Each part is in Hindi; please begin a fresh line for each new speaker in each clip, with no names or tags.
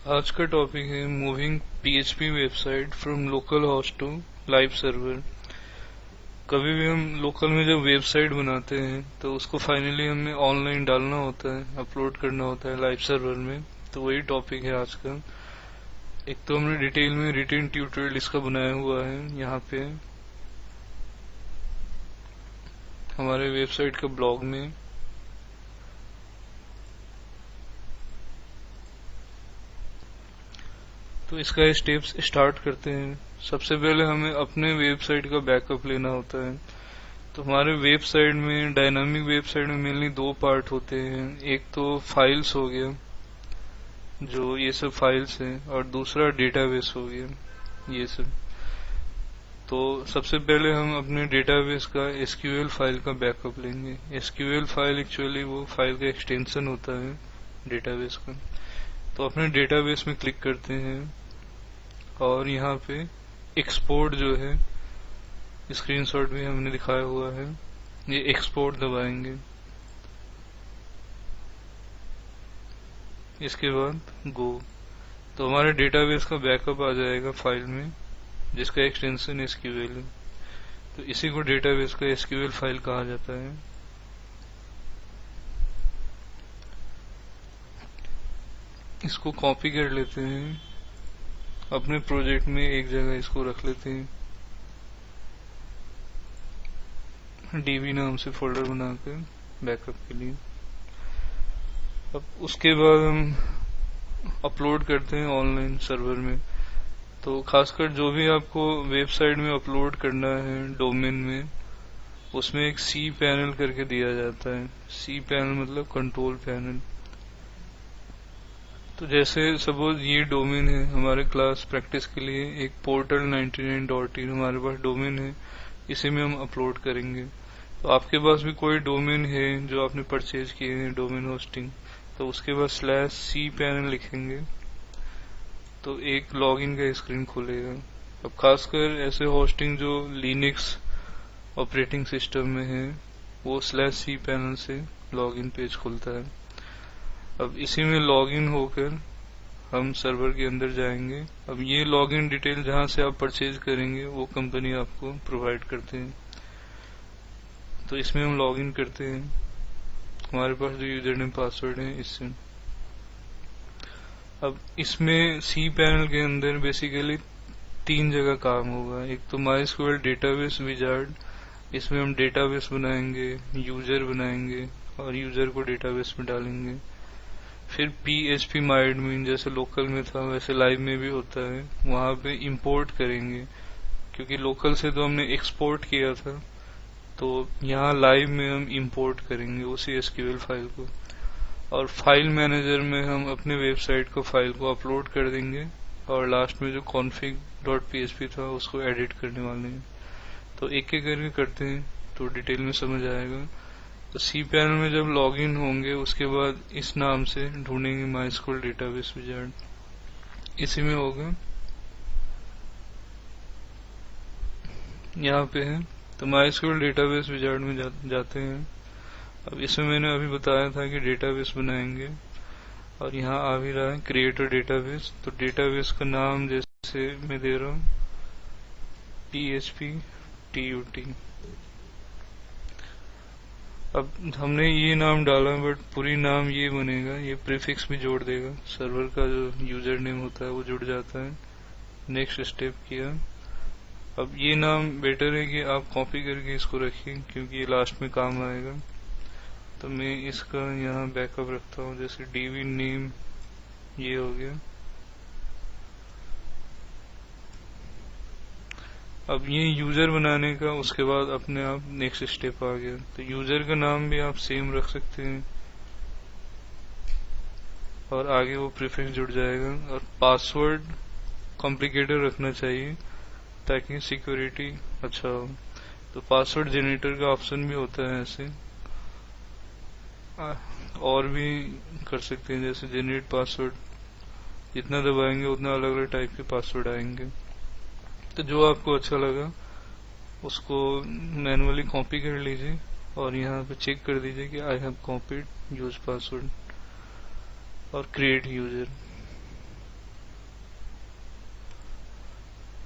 आज का टॉपिक है moving PHP website from local host to live server. कभी भी हम लोकल में जब वेबसाइट बनाते हैं तो उसको फाइनली हमें ऑनलाइन डालना होता है, अपलोड करना होता है लाइव सर्वर में। तो वही टॉपिक है आज का। एक तो हमने डिटेल में रिटन ट्यूटोरियल इसका बनाया हुआ है यहाँ पे हमारे वेबसाइट का ब्लॉग में। तो इसका स्टेप्स स्टार्ट करते हैं। सबसे पहले हमें अपने वेबसाइट का बैकअप लेना होता है। तो हमारे वेबसाइट में, डायनामिक वेबसाइट में मेनली दो पार्ट होते हैं। एक तो फाइल्स हो गया, जो ये सब फाइल्स हैं, और दूसरा डेटाबेस हो गया ये सब। तो सबसे पहले हम अपने डेटाबेस का एसक्यूएल फाइल का बैकअप लेंगे। एसक्यूएल फाइल एक्चुअली वो फाइल का एक्सटेंशन होता है डेटाबेस का। तो अपने डेटाबेस में क्लिक करते हैं और यहाँ पे एक्सपोर्ट जो है, स्क्रीनशॉट भी हमने दिखाया हुआ है, ये एक्सपोर्ट दबाएंगे। इसके बाद गो। तो हमारे डेटाबेस का बैकअप आ जाएगा फाइल में, जिसका एक्सटेंशन एसक्यूएल है। तो इसी को डेटाबेस का एसक्यूएल फाइल कहा जाता है। इसको कॉपी कर लेते हैं, अपने प्रोजेक्ट में एक जगह इसको रख लेते हैं, डीबी नाम से फोल्डर बनाकर बैकअप के लिए। अब उसके बाद हम अपलोड करते हैं ऑनलाइन सर्वर में। तो खासकर जो भी आपको वेबसाइट में अपलोड करना है डोमेन में, उसमें एक सी पैनल करके दिया जाता है। सी पैनल मतलब कंट्रोल पैनल। तो जैसे सपोज ये डोमेन है हमारे क्लास प्रैक्टिस के लिए, एक portal99.in हमारे पास डोमेन है, इसी में हम अपलोड करेंगे। तो आपके पास भी कोई डोमेन है जो आपने परचेज किए हैं डोमेन होस्टिंग, तो उसके बाद /c पैनल लिखेंगे तो एक लॉगिन का स्क्रीन खुलेगा। अब खासकर ऐसे होस्टिंग जो लिनक्स ऑपरेटिंग सिस्टम में है, वो /c पैनल से लॉगिन पेज खुलता है। अब इसी में लॉगिन होकर हम सर्वर के अंदर जाएंगे। अब ये लॉगिन डिटेल जहां से आप परचेज करेंगे वो कंपनी आपको प्रोवाइड करते हैं। तो इसमें हम लॉगिन करते हैं हमारे पास जो यूजर नेम पासवर्ड है इससे। अब इसमें सी पैनल के अंदर बेसिकली तीन जगह काम होगा। एक तो MySQL डेटाबेस विजार्ड, इसमें हम डेटाबेस बनाएंगे, यूजर बनाएंगे और यूजर को डेटाबेस में डालेंगे। फिर PHP MyAdmin जैसे लोकल में था वैसे लाइव में भी होता है, वहां पे इंपोर्ट करेंगे, क्योंकि लोकल से तो हमने एक्सपोर्ट किया था, तो यहाँ लाइव में हम इंपोर्ट करेंगे उसी एसक्यूएल फाइल को। और फाइल मैनेजर में हम अपने वेबसाइट को फाइल को अपलोड कर देंगे और लास्ट में जो config.php था उसको एडिट करने वाले हैं। तो एक एक करके करते हैं तो डिटेल में समझ आएगा। तो सी पैनल में जब लॉगिन होंगे उसके बाद इस नाम से ढूंढेंगे MySQL डेटाबेस विजार्ड, इसी में होगा, यहाँ पे है। तो MySQL डेटाबेस विजार्ड में जाते हैं। अब इसमें मैंने अभी बताया था कि डेटाबेस बनाएंगे और यहाँ आ भी रहा है क्रिएटर डेटाबेस। तो डेटाबेस का नाम जैसे मैं दे रहा हूँ PHP TUT। अब हमने ये नाम डाला बट पूरी नाम ये बनेगा, ये प्रीफिक्स भी जोड़ देगा, सर्वर का जो यूजर नेम होता है वो जुड़ जाता है। नेक्स्ट स्टेप किया। अब ये नाम बेटर है कि आप कॉपी करके इसको रखिए क्योंकि ये लास्ट में काम आएगा। तो मैं इसका यहाँ बैकअप रखता हूँ, जैसे DB नेम ये हो गया। अब ये यूजर बनाने का उसके बाद अपने आप नेक्स्ट स्टेप आ गया। तो यूजर का नाम भी आप सेम रख सकते हैं और आगे वो प्रीफिक्स जुड़ जाएगा। और पासवर्ड कॉम्प्लिकेटेड रखना चाहिए ताकि सिक्योरिटी अच्छा हो। तो पासवर्ड जनरेटर का ऑप्शन भी होता है ऐसे, और भी कर सकते हैं, जैसे जनरेट पासवर्ड, जितना दबाएंगे उतना अलग अलग टाइप के पासवर्ड आएंगे। तो जो आपको अच्छा लगा उसको मैनुअली कॉपी कर लीजिए और यहाँ पे चेक कर दीजिए कि I have copied use password और क्रिएट यूजर।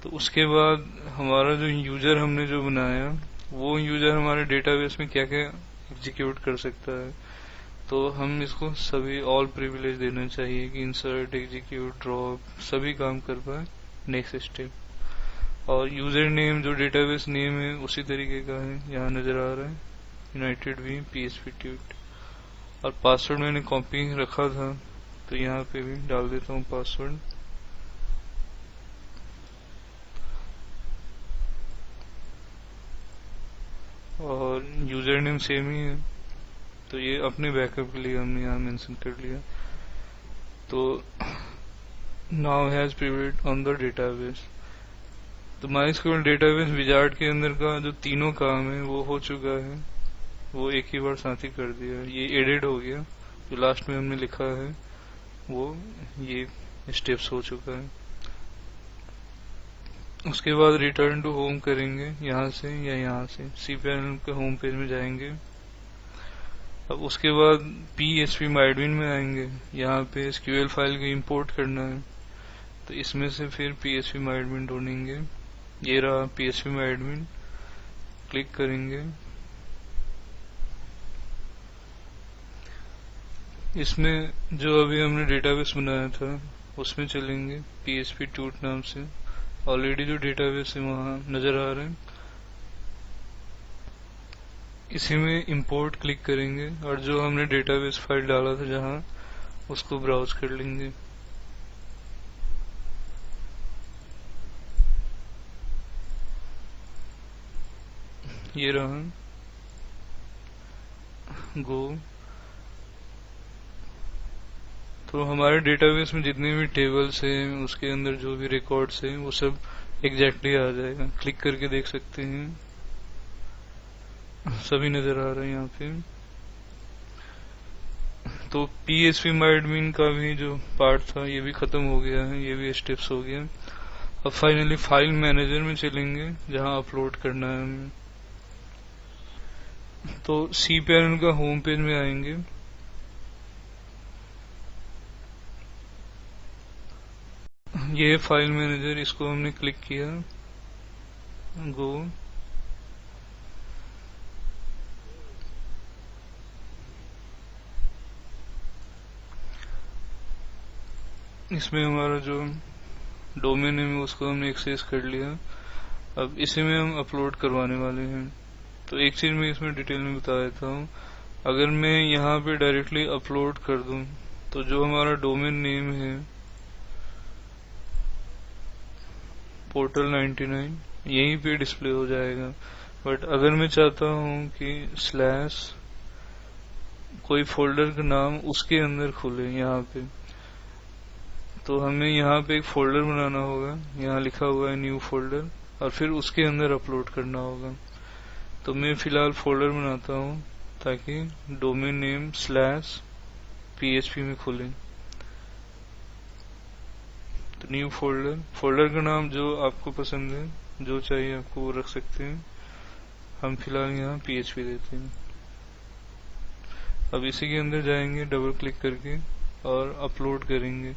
तो उसके बाद हमारा जो यूजर हमने जो बनाया, वो यूजर हमारे डेटाबेस में क्या क्या एग्जीक्यूट कर सकता है। तो हम इसको सभी ऑल प्रिविलेज देना चाहिए कि इंसर्ट, एग्जीक्यूट, ड्रॉप सभी काम कर पाए नेक्स्ट स्टेप। और यूजर नेम जो डेटाबेस नेम है उसी तरीके का है, यहाँ नजर आ रहा है यूनाइटेड वी PHP ट्यूट। और पासवर्ड मैंने कॉपी रखा था, तो यहाँ पे भी डाल देता हूँ पासवर्ड। और यूजर नेम सेम ही है, तो ये अपने बैकअप के लिए हमने यहाँ मेंशन कर लिया। तो now has privilege on the database. तो MySQL डेटाबेस विजार्ड के अंदर का जो तीनों काम है वो हो चुका है, वो एक ही बार साथ ही कर दिया। ये एडेड हो गया, जो लास्ट में हमने लिखा है वो ये स्टेप्स हो चुका है। उसके बाद रिटर्न टू होम करेंगे, यहाँ से या यहाँ से cPanel के होम पेज में जाएंगे। अब उसके बाद phpMyAdmin में आएंगे, यहाँ पे SQL फाइल को इंपोर्ट करना है, तो इसमें से फिर phpMyAdmin ढूंढेंगे। ये रहा phpMyAdmin, क्लिक करेंगे। इसमें जो अभी हमने डेटाबेस बनाया था उसमें चलेंगे, PHP ट्यूट नाम से। ऑलरेडी जो डेटाबेस है वहाँ नजर आ रहे हैं, इसी में इंपोर्ट क्लिक करेंगे और जो हमने डेटाबेस फाइल डाला था जहाँ, उसको ब्राउज कर लेंगे। ये रहा गो। तो हमारे डेटाबेस में जितने भी टेबल्स हैं, उसके अंदर जो भी रिकॉर्ड्स हैं वो सब एग्जैक्टली आ जाएगा। क्लिक करके देख सकते हैं, सभी नजर आ रहे हैं यहाँ पे। तो phpMyAdmin का भी जो पार्ट था ये भी खत्म हो गया है, ये भी स्टेप्स हो गया। अब फाइनली फाइल मैनेजर में चलेंगे जहाँ अपलोड करना है हमें। तो cPanel का होम पेज में आएंगे। ये फाइल मैनेजर, इसको हमने क्लिक किया, गो। इसमें हमारा जो डोमेन है उसको हमने एक्सेस कर लिया। अब इसी में हम अपलोड करवाने वाले हैं। तो एक चीज मैं इसमें डिटेल में बता देता हूँ, अगर मैं यहाँ पे डायरेक्टली अपलोड कर दूं तो जो हमारा डोमेन नेम है पोर्टल 99 यहीं पे डिस्प्ले हो जाएगा। बट अगर मैं चाहता हूँ कि स्लैश कोई फोल्डर का नाम उसके अंदर खुले यहाँ पे, तो हमें यहाँ पे एक फोल्डर बनाना होगा, यहाँ लिखा हुआ है न्यू फोल्डर, और फिर उसके अंदर अपलोड करना होगा। तो मैं फिलहाल फोल्डर बनाता हूँ ताकि डोमेन नेम स्लैश PHP में खुले। तो न्यू फोल्डर, फोल्डर का नाम जो आपको पसंद है, जो चाहिए आपको वो रख सकते हैं। हम फिलहाल यहाँ PHP देते हैं। अब इसी के अंदर जाएंगे डबल क्लिक करके और अपलोड करेंगे।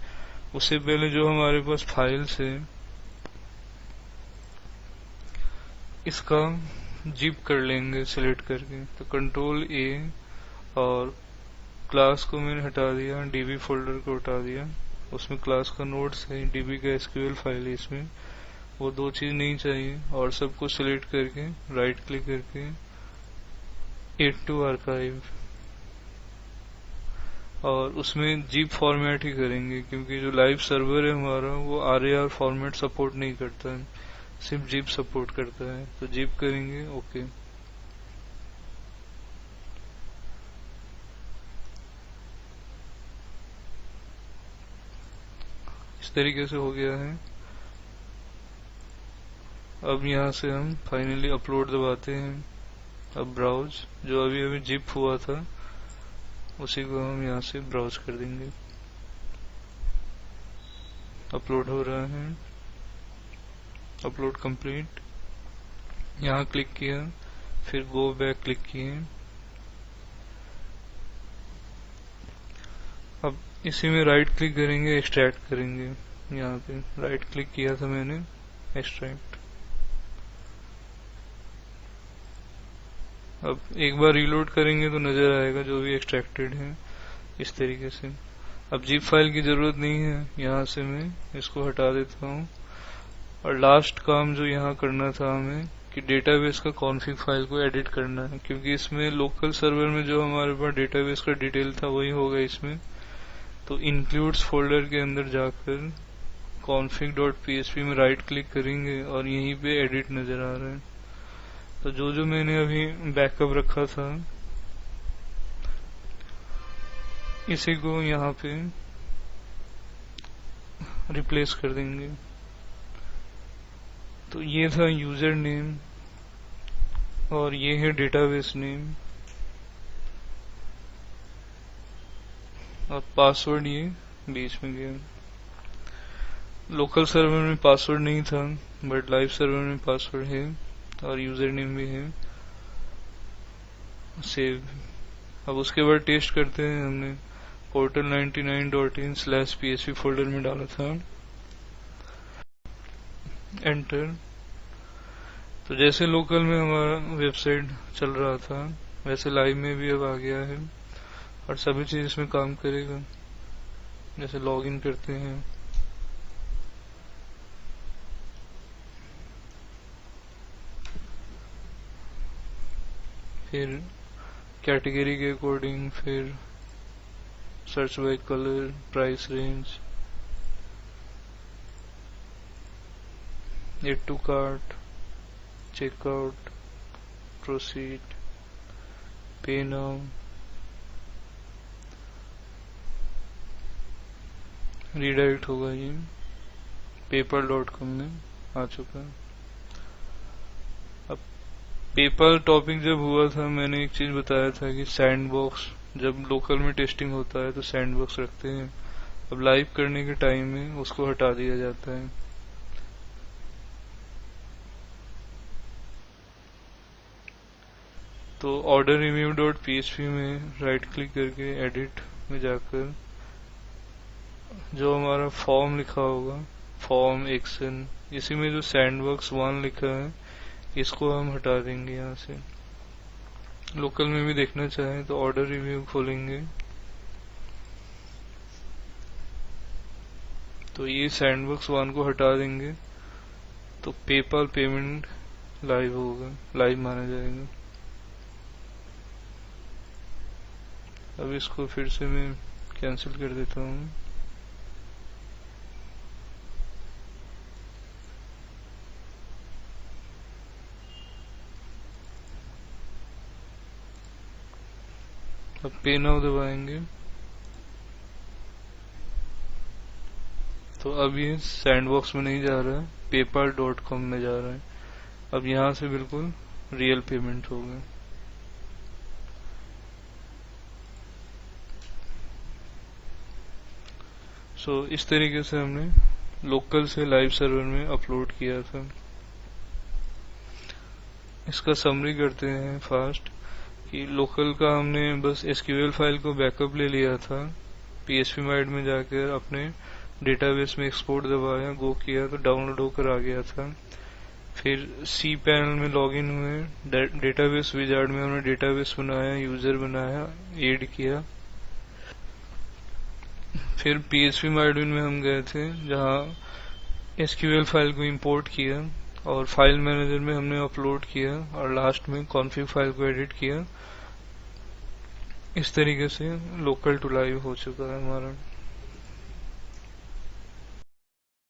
उससे पहले जो हमारे पास फाइल्स है इसका जिप कर लेंगे सिलेक्ट करके। तो कंट्रोल A, और क्लास को मैंने हटा दिया, DB फोल्डर को हटा दिया, उसमें क्लास का नोट्स है, DB का SQL फाइल है इसमें, वो दो चीज नहीं चाहिए। और सबको सिलेक्ट करके राइट क्लिक करके एड टू आर्काइव, और उसमें जीप फॉर्मेट ही करेंगे क्योंकि जो लाइव सर्वर है हमारा वो RAR फॉर्मेट सपोर्ट नहीं करता है, सिर्फ जीप सपोर्ट करता है। तो जीप करेंगे, ओके। इस तरीके से हो गया है। अब यहाँ से हम फाइनली अपलोड दबाते हैं। अब ब्राउज, जो अभी अभी जिप हुआ था उसी को हम यहाँ से ब्राउज कर देंगे। अपलोड हो रहा है, अपलोड कंप्लीट। यहाँ क्लिक किया, फिर गो बैक क्लिक किए। अब इसी में राइट क्लिक करेंगे, एक्सट्रैक्ट करेंगे। यहाँ पे राइट क्लिक किया था मैंने, एक्सट्रैक्ट। अब एक बार रीलोड करेंगे तो नजर आएगा जो भी एक्सट्रैक्टेड है इस तरीके से। अब जिप फाइल की जरूरत नहीं है, यहाँ से मैं इसको हटा देता हूँ। और लास्ट काम जो यहाँ करना था हमें कि डेटाबेस का कॉन्फ़िग फाइल को एडिट करना है, क्योंकि इसमें लोकल सर्वर में जो हमारे पास डेटाबेस का डिटेल था वही होगा इसमें। तो इंक्लूड्स फोल्डर के अंदर जाकर config.php में राइट क्लिक करेंगे और यहीं पे एडिट नजर आ रहा है। तो जो जो मैंने अभी बैकअप रखा था इसी को यहाँ पे रिप्लेस कर देंगे। तो ये था यूजर नेम और ये है डेटाबेस नेम और पासवर्ड ये बीच में गया। लोकल सर्वर में पासवर्ड नहीं था बट लाइव सर्वर में पासवर्ड है और यूजर नेम भी है। सेव। अब उसके बाद टेस्ट करते हैं। हमने portal99.in/php फोल्डर में डाला था, एंटर। तो जैसे लोकल में हमारा वेबसाइट चल रहा था वैसे लाइव में भी अब आ गया है और सभी चीज इसमें काम करेगा। जैसे लॉगिन करते हैं, फिर कैटेगरी के अकॉर्डिंग, फिर search by colour, price range, add to cart, checkout, proceed, pay now, redirect होगा। ये paypal.com में आ चुका है। अब पेपल टॉपिक जब हुआ था मैंने एक चीज बताया था कि सैंडबॉक्स, जब लोकल में टेस्टिंग होता है तो सैंडबॉक्स रखते हैं। अब लाइव करने के टाइम में उसको हटा दिया जाता है। तो ऑर्डर रिव्यू.php में राइट क्लिक करके एडिट में जाकर जो हमारा फॉर्म लिखा होगा, फॉर्म एक्शन, इसी में जो सैंडबॉक्स 1 लिखा है इसको हम हटा देंगे यहाँ से। लोकल में भी देखना चाहें तो ऑर्डर रिव्यू खोलेंगे तो ये सैंडबॉक्स 1 को हटा देंगे तो पेपल पेमेंट लाइव होगा, लाइव माना जाएगा। अब इसको फिर से मैं कैंसिल कर देता हूँ। अब पे नाउ दबाएंगे तो अब ये सैंडबॉक्स में नहीं जा रहा है, paypal.com में जा रहा है। अब यहाँ से बिल्कुल रियल पेमेंट होगा। इस तरीके से हमने लोकल से लाइव सर्वर में अपलोड किया था। इसका समरी करते हैं फास्ट कि लोकल का हमने बस SQL फाइल को बैकअप ले लिया था, phpMyAd में जाकर अपने डेटाबेस में एक्सपोर्ट दबाया, गो किया तो डाउनलोड होकर आ गया था। फिर cPanel में लॉगिन हुए, डेटाबेस विजार्ड में हमने डेटाबेस बनाया, यूजर बनाया, ऐड किया। फिर phpMyAdmin में हम गए थे जहाँ SQL फाइल को इंपोर्ट किया और फाइल मैनेजर में हमने अपलोड किया और लास्ट में कॉन्फ़िग फाइल को एडिट किया। इस तरीके से लोकल टू लाइव हो चुका है हमारा।